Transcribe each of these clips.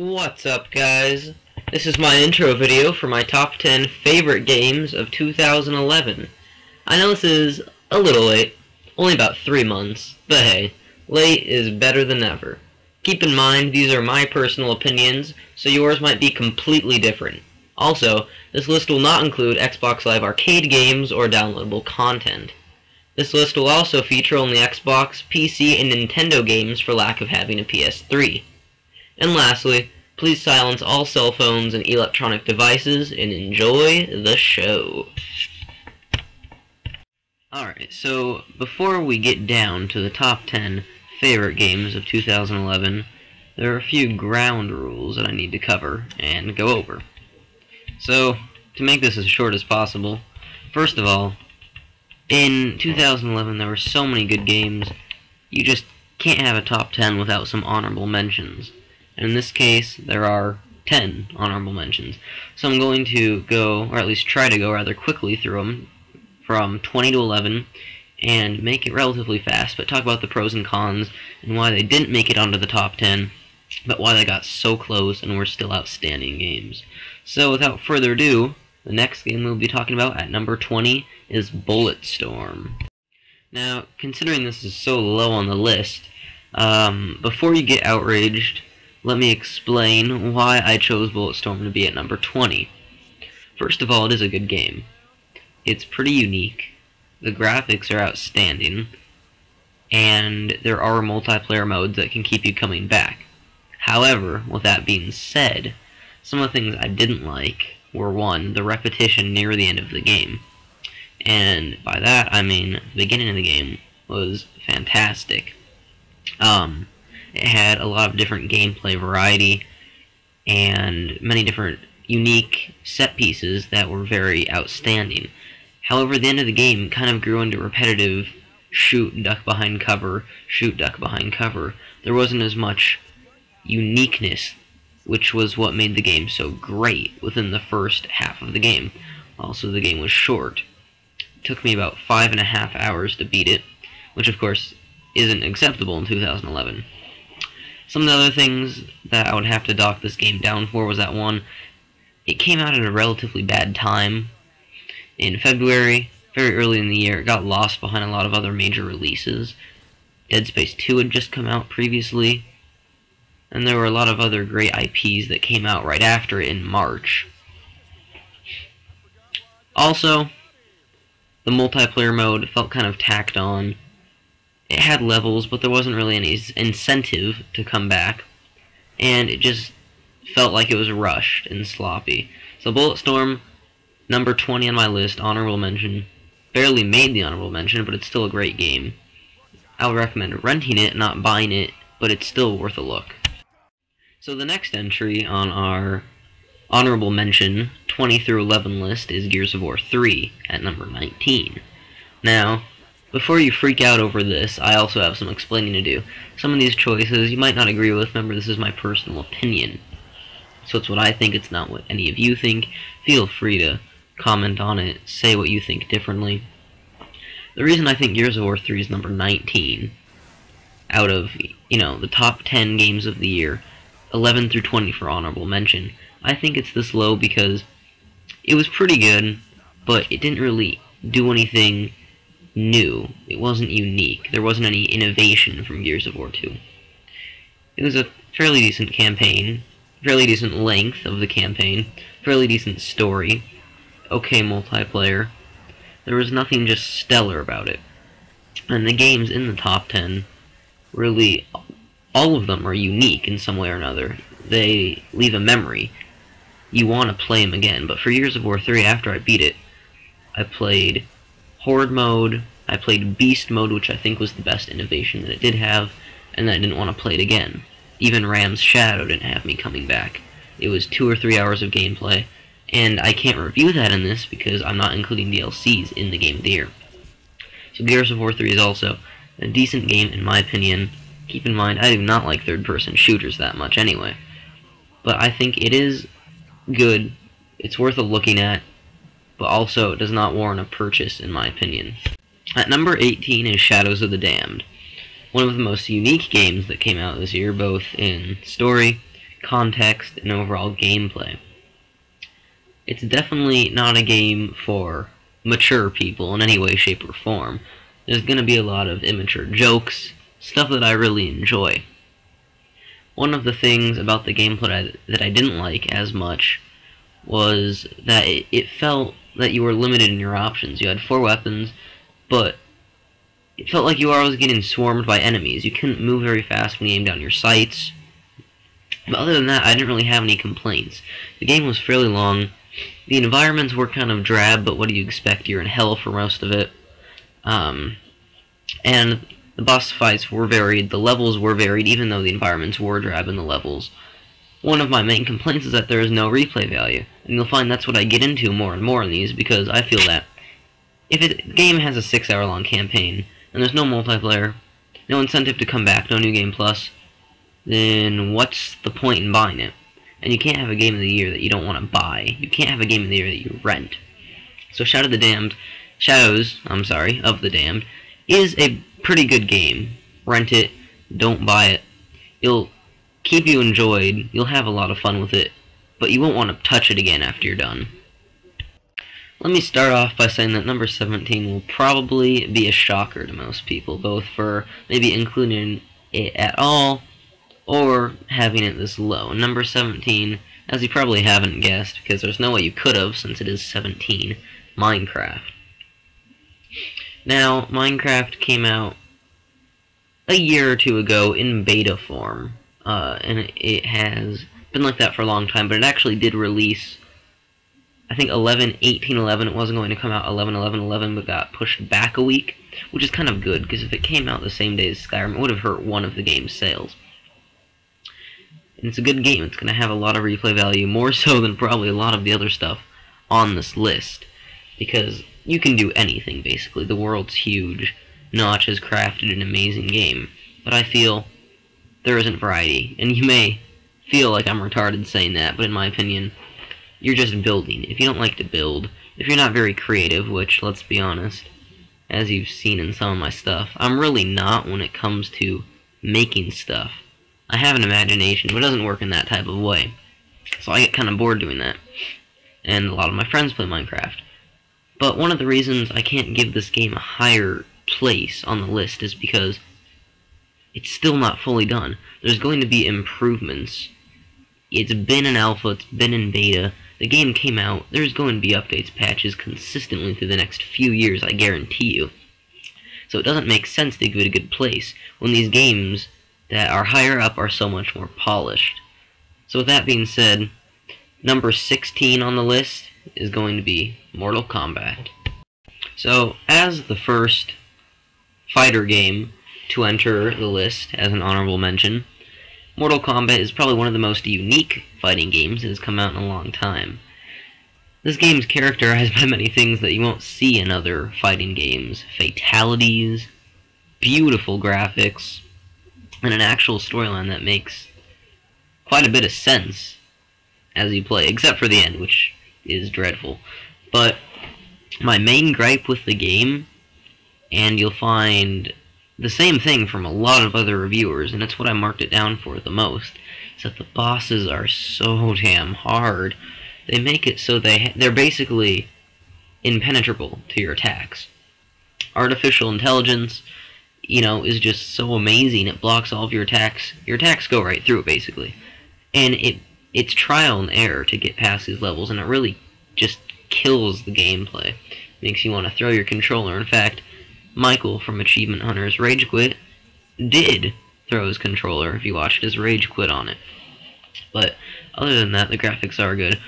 What's up, guys? This is my intro video for my top 10 favorite games of 2011. I know this is a little late, only about 3 months, but hey, late is better than never. Keep in mind, these are my personal opinions, so yours might be completely different. Also, this list will not include Xbox Live Arcade games or downloadable content. This list will also feature only Xbox, PC, and Nintendo games for lack of having a PS3. And lastly, please silence all cell phones and electronic devices and enjoy the show. Alright, so before we get down to the top 10 favorite games of 2011, there are a few ground rules that I need to cover and go over. So, to make this as short as possible, first of all, in 2011 there were so many good games, you just can't have a top 10 without some honorable mentions. And in this case, there are 10 honorable mentions. So I'm going to go, or at least try to go rather quickly through them, from 20 to 11, and make it relatively fast, but talk about the pros and cons, and why they didn't make it onto the top 10, but why they got so close and were still outstanding games. So without further ado, the next game we'll be talking about at number 20 is Bulletstorm. Now, considering this is so low on the list, before you get outraged, let me explain why I chose Bulletstorm to be at number 20. First of all, it is a good game. It's pretty unique, the graphics are outstanding, and there are multiplayer modes that can keep you coming back. However, with that being said, some of the things I didn't like were, one, the repetition near the end of the game. And by that, I mean the beginning of the game was fantastic. It had a lot of different gameplay variety and many different unique set pieces that were very outstanding. However, the end of the game kind of grew into repetitive shoot, duck behind cover, shoot, duck behind cover. There wasn't as much uniqueness, which was what made the game so great within the first half of the game. Also, the game was short. It took me about 5.5 hours to beat it, which of course isn't acceptable in 2011. Some of the other things that I would have to dock this game down for was that, one, it came out at a relatively bad time. In February, very early in the year, it got lost behind a lot of other major releases. Dead Space 2 had just come out previously, and there were a lot of other great IPs that came out right after it in March. Also, the multiplayer mode felt kind of tacked on. It had levels, but there wasn't really any incentive to come back, and it just felt like it was rushed and sloppy. So Bulletstorm, number 20 on my list, honorable mention. Barely made the honorable mention, but it's still a great game. I would recommend renting it, not buying it, but it's still worth a look. So the next entry on our honorable mention 20 through 11 list is Gears of War 3 at number 19. Now, before you freak out over this, I also have some explaining to do. Some of these choices you might not agree with. Remember, this is my personal opinion. So it's what I think, it's not what any of you think. Feel free to comment on it, say what you think differently. The reason I think Gears of War 3 is number 19 out of, the top 10 games of the year, 11 through 20 for honorable mention, I think it's this low because it was pretty good, but it didn't really do anything new. It wasn't unique. There wasn't any innovation from Gears of War 2. It was a fairly decent campaign, fairly decent length of the campaign, fairly decent story, okay multiplayer. There was nothing just stellar about it. And the games in the top 10, really, all of them are unique in some way or another. They leave a memory. You want to play them again, but for Gears of War 3, after I beat it, I played Horde mode, I played Beast mode, which I think was the best innovation that it did have, and then I didn't want to play it again. Even Ram's Shadow didn't have me coming back. It was 2 or 3 hours of gameplay, and I can't review that in this because I'm not including DLCs in the Game of the Year. So Gears of War 3 is also a decent game in my opinion. Keep in mind, I do not like third-person shooters that much anyway. But I think it is good, it's worth a looking at, but also it does not warrant a purchase in my opinion. At number 18 is Shadows of the Damned. One of the most unique games that came out this year, both in story, context, and overall gameplay. It's definitely not a game for mature people in any way, shape, or form. There's going to be a lot of immature jokes, stuff that I really enjoy. One of the things about the gameplay that I didn't like as much was that it felt that you were limited in your options. You had 4 weapons, but it felt like you were always getting swarmed by enemies. You couldn't move very fast when you aimed down your sights. But other than that, I didn't really have any complaints. The game was fairly long. The environments were kind of drab, but what do you expect? You're in hell for most of it. And the boss fights were varied, the levels were varied, even though the environments were drab in the levels. One of my main complaints is that there is no replay value, and you'll find that's what I get into more and more in these, because I feel that if a game has a 6-hour-long campaign, and there's no multiplayer, no incentive to come back, no New Game Plus, then what's the point in buying it? And you can't have a game of the year that you don't want to buy. You can't have a game of the year that you rent. So Shadows of the Damned, is a pretty good game. Rent it, don't buy it. It'll keep you enjoyed, you'll have a lot of fun with it, but you won't want to touch it again after you're done. Let me start off by saying that number 17 will probably be a shocker to most people, both for maybe including it at all, or having it this low. Number 17, as you probably haven't guessed, because there's no way you could have since it is 17, Minecraft. Now, Minecraft came out a year or two ago in beta form, and it has been like that for a long time, but it actually did release, I think 18/11, it wasn't going to come out 11/11/11, but got pushed back a week, which is kind of good, because if it came out the same day as Skyrim, it would have hurt one of the game's sales. And it's a good game. It's going to have a lot of replay value, more so than probably a lot of the other stuff on this list, because you can do anything, basically. The world's huge. Notch has crafted an amazing game, but I feel there isn't variety. And you may feel like I'm retarded saying that, but in my opinion, you're just building. If you don't like to build, if you're not very creative, which, let's be honest, as you've seen in some of my stuff, I'm really not when it comes to making stuff. I have an imagination, but it doesn't work in that type of way. So I get kind of bored doing that. And a lot of my friends play Minecraft. But one of the reasons I can't give this game a higher place on the list is because it's still not fully done. There's going to be improvements. It's been in alpha, it's been in beta, the game came out, there's going to be updates, patches consistently through the next few years, I guarantee you. So it doesn't make sense to give it a good place when these games that are higher up are so much more polished. So with that being said, number 16 on the list is going to be Mortal Kombat. So, as the first fighter game to enter the list as an honorable mention, Mortal Kombat is probably one of the most unique fighting games that has come out in a long time. This game is characterized by many things that you won't see in other fighting games. Fatalities, beautiful graphics, and an actual storyline that makes quite a bit of sense as you play, except for the end, which is dreadful. But my main gripe with the game, and you'll find the same thing from a lot of other reviewers, and it's what I marked it down for the most, is that the bosses are so damn hard. They make it so they're basically impenetrable to your attacks. Artificial intelligence, you know, is just so amazing. It blocks all of your attacks. Your attacks go right through it, basically. And it's trial and error to get past these levels, and it really just kills the gameplay. Makes you want to throw your controller. In fact, Michael from Achievement Hunter's Rage Quit did throw his controller if you watched his Rage Quit on it. But other than that, the graphics are good.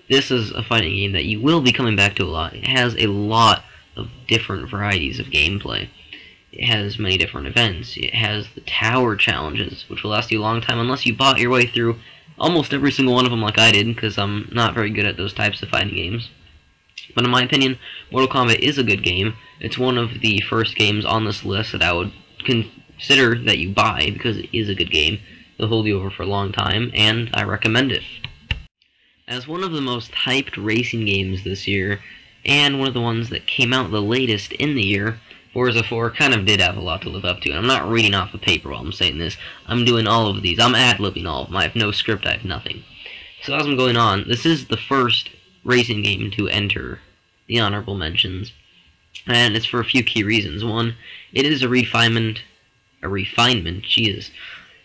This is a fighting game that you will be coming back to a lot. It has a lot of different varieties of gameplay. It has many different events. It has the tower challenges, which will last you a long time unless you bought your way through almost every single one of them like I did, because I'm not very good at those types of fighting games. But in my opinion, Mortal Kombat is a good game. It's one of the first games on this list that I would consider that you buy, because it is a good game. It'll hold you over for a long time, and I recommend it. As one of the most hyped racing games this year, and one of the ones that came out the latest in the year, Forza 4 kind of did have a lot to live up to, and I'm not reading off a paper while I'm saying this. I'm doing all of these. I'm ad-libbing all of them. I have no script. I have nothing. So as I'm going on, this is the first racing game to enter the honorable mentions, and it's for a few key reasons. One, it is a refinement, Jesus,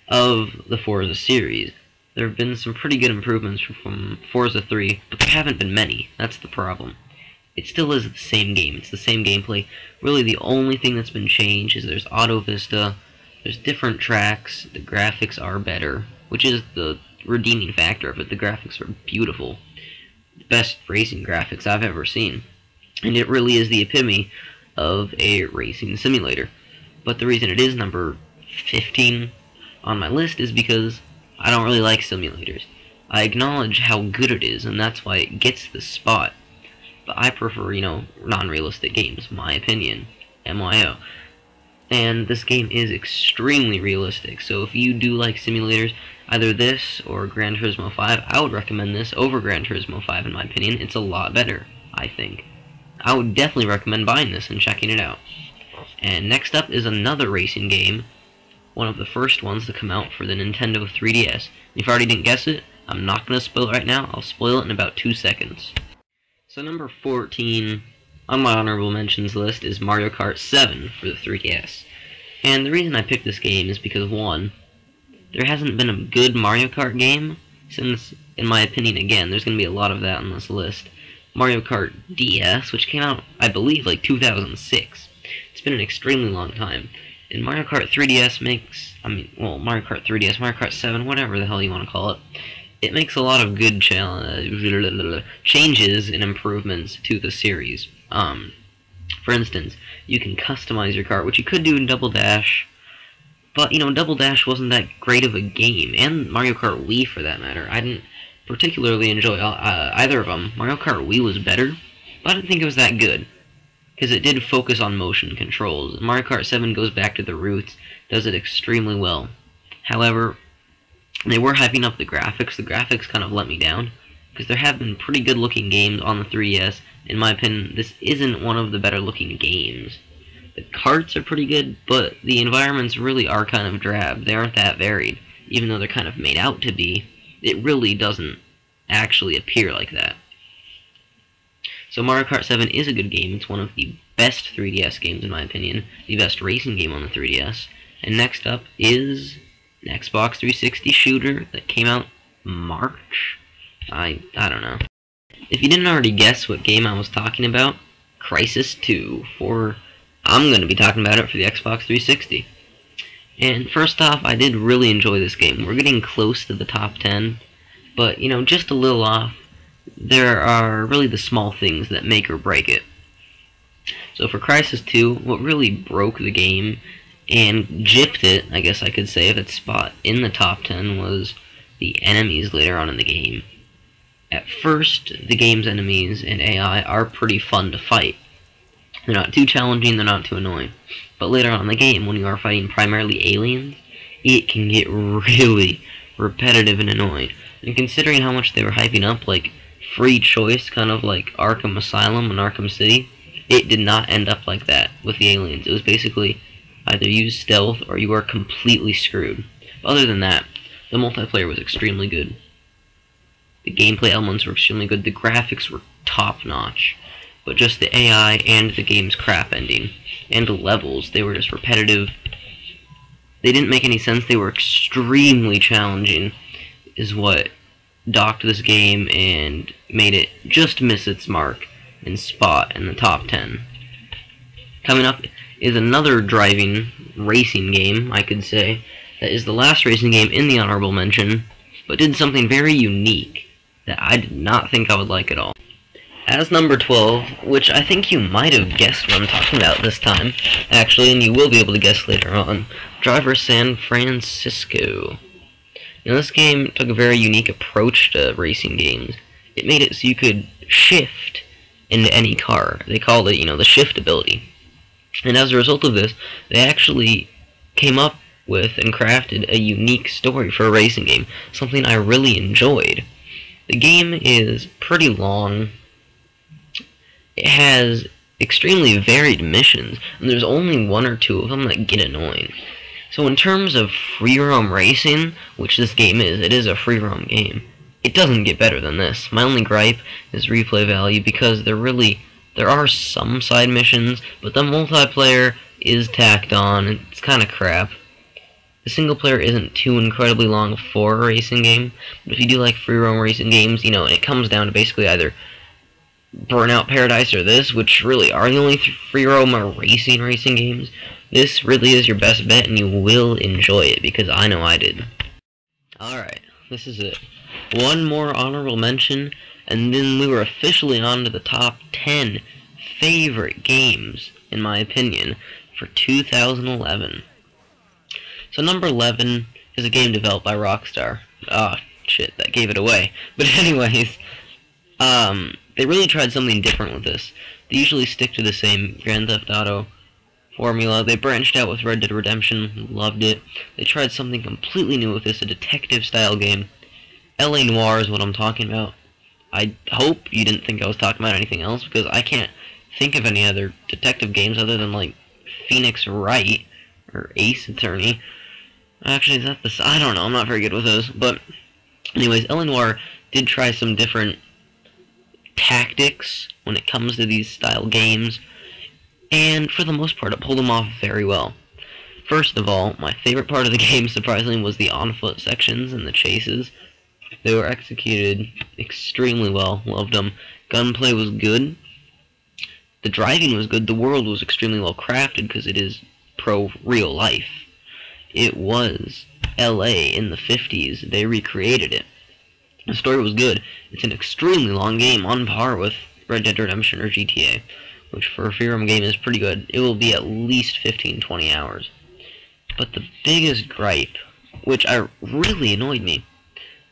of the Forza series. There have been some pretty good improvements from Forza 3, but there haven't been many. That's the problem. It still is the same game. It's the same gameplay. Really, the only thing that's been changed is there's Auto Vista, there's different tracks, the graphics are better, which is the redeeming factor of it. The graphics are beautiful. The best racing graphics I've ever seen. And it really is the epitome of a racing simulator. But the reason it is number 15 on my list is because I don't really like simulators. I acknowledge how good it is, and that's why it gets this spot. But I prefer, non-realistic games, my opinion. MYO. And this game is extremely realistic, so if you do like simulators, either this or Gran Turismo 5, I would recommend this over Gran Turismo 5 in my opinion. It's a lot better, I think. I would definitely recommend buying this and checking it out. And next up is another racing game, one of the first ones to come out for the Nintendo 3DS. If you already didn't guess it, I'm not going to spoil it right now. I'll spoil it in about 2 seconds. So number 14 on my honorable mentions list is Mario Kart 7 for the 3DS. And the reason I picked this game is because, one, there hasn't been a good Mario Kart game since, in my opinion, again, there's going to be a lot of that on this list, Mario Kart DS, which came out, I believe, like 2006. It's been an extremely long time. And Mario Kart 3DS Mario Kart 3DS, Mario Kart 7, whatever the hell you want to call it, it makes a lot of good changes and improvements to the series. For instance, you can customize your kart, which you could do in Double Dash, but, Double Dash wasn't that great of a game, and Mario Kart Wii, for that matter. I didn't particularly enjoy either of them. Mario Kart Wii was better, but I didn't think it was that good, because it did focus on motion controls. Mario Kart 7 goes back to the roots, does it extremely well. However, they were hyping up the graphics. The graphics kind of let me down, because there have been pretty good looking games on the 3DS. In my opinion, this isn't one of the better looking games. The karts are pretty good, but the environments really are kind of drab. They aren't that varied, even though they're kind of made out to be. It really doesn't actually appear like that. So Mario Kart 7 is a good game. It's one of the best 3DS games in my opinion, the best racing game on the 3DS. And next up is an Xbox 360 shooter that came out March? I don't know. If you didn't already guess what game I was talking about, Crysis 2, I'm going to be talking about it for the Xbox 360. And first off, I did really enjoy this game. We're getting close to the top 10, but, just a little off. There are really the small things that make or break it. So for Crysis 2, what really broke the game and gypped it, I guess I could say, of its spot in the top 10 was the enemies later on in the game. At first, the game's enemies and AI are pretty fun to fight. They're not too challenging, they're not too annoying. But later on in the game, when you are fighting primarily aliens, it can get really repetitive and annoying. And considering how much they were hyping up, like, free choice, kind of like Arkham Asylum and Arkham City, it did not end up like that with the aliens. It was basically either use stealth or you are completely screwed. But other than that, the multiplayer was extremely good. The gameplay elements were extremely good. The graphics were top-notch. But just the AI and the game's crap ending. And the levels, they were just repetitive. They didn't make any sense. They were extremely challenging, is what docked this game and made it just miss its mark and spot in the top 10. Coming up is another driving racing game, I could say, that is the last racing game in the honorable mention, but did something very unique that I did not think I would like at all. As number 12, which I think you might have guessed what I'm talking about this time, actually, and you will be able to guess later on, Driver San Francisco. Now, this game took a very unique approach to racing games. It made it so you could shift into any car. They called it, the shift ability. And as a result of this, they actually came up with and crafted a unique story for a racing game, something I really enjoyed. The game is pretty long. It has extremely varied missions, and there's only one or two of them that get annoying. So in terms of free roam racing, which this game is, it is a free roam game, it doesn't get better than this. My only gripe is replay value, because there are some side missions, but the multiplayer is tacked on, and it's kind of crap. The single player isn't too incredibly long for a racing game, but if you do like free roam racing games, you know, it comes down to basically either Burnout Paradise or this, which really are the only free roam racing games. This really is your best bet, and you will enjoy it, because I know I did. Alright, this is it. One more honorable mention, and then we were officially on to the top 10 favorite games, in my opinion, for 2011. So number 11 is a game developed by Rockstar. Ah, shit, that gave it away. But anyways, they really tried something different with this. They usually stick to the same Grand Theft Auto formula. They branched out with Red Dead Redemption, loved it. They tried something completely new with this, a detective-style game. LA Noire is what I'm talking about. I hope you didn't think I was talking about anything else, because I can't think of any other detective games other than, like, Phoenix Wright, or Ace Attorney. Actually, is that the... I don't know, I'm not very good with those. But, anyways, LA Noire did try some different tactics when it comes to these style games, and for the most part, it pulled them off very well. First of all, my favorite part of the game, surprisingly, was the on-foot sections and the chases. They were executed extremely well, loved them. Gunplay was good. The driving was good. The world was extremely well crafted, because it is pro-real life. It was LA in the 50s. They recreated it. The story was good. It's an extremely long game, on par with Red Dead Redemption or GTA, which for a free roam game is pretty good. It will be at least 15-20 hours. But the biggest gripe, which really annoyed me,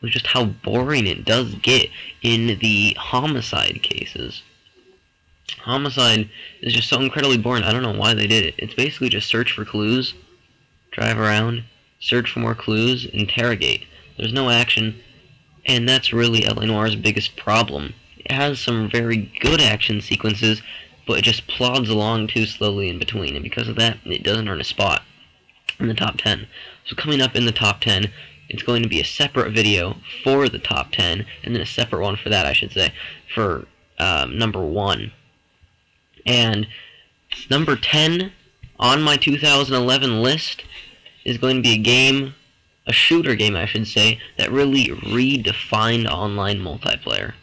was just how boring it does get in the homicide cases. Homicide is just so incredibly boring. I don't know why they did it. It's basically just search for clues, drive around, search for more clues, interrogate. There's no action, and that's really LA Noire's biggest problem. It has some very good action sequences, but it just plods along too slowly in between, and because of that, it doesn't earn a spot in the top 10. So coming up in the top 10, it's going to be a separate video for the top 10, and then a separate one for that, I should say, for number 1. And number 10 on my 2011 list is going to be a game, a shooter game, I should say, that really redefined online multiplayer.